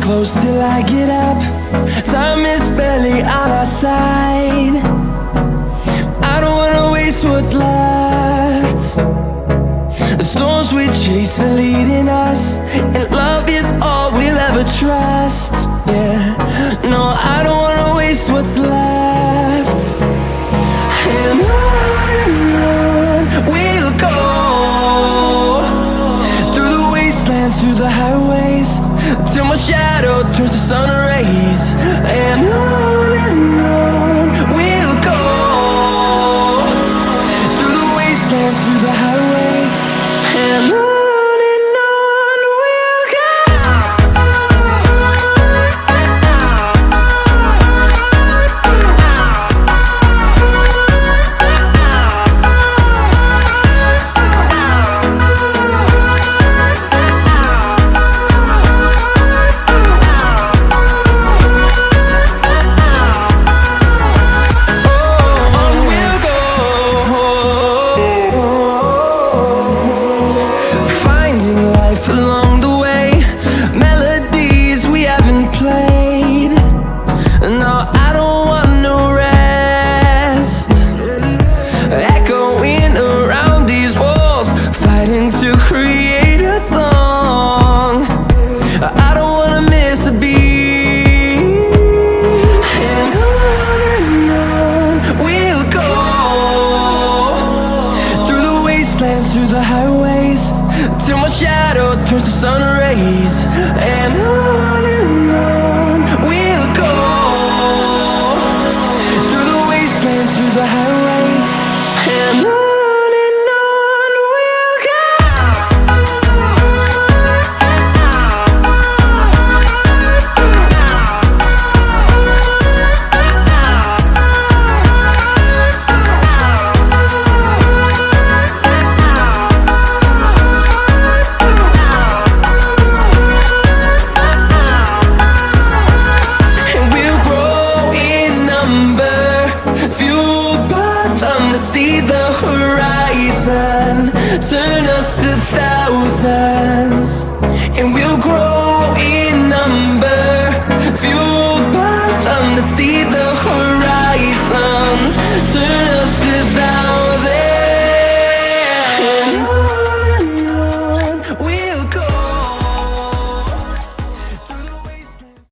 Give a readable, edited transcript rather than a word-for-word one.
close till I get up. Time is barely on our side. I don't wanna waste what's left. The storms we chase are leading us, and love is all we'll ever trust. Yeah, no, I don't wanna waste what's left. And on we'll go, through the wastelands, through the highways, till my shadow turns to sun rays. And on we'll go, through the wastelands, through the highways, and on. Along the way, melodies we haven't played. No, I don't want no rest. Echoing around these walls, fighting to create a song. I don't wanna miss a beat. And on we'll go, through the wastelands, through the highways, till my shadow turns to sun rays. And on we'll go, through the wastelands, through the highways, and on we'll go. Fueled by them to see the horizon, turn us to thousands, and we'll grow in number. Fueled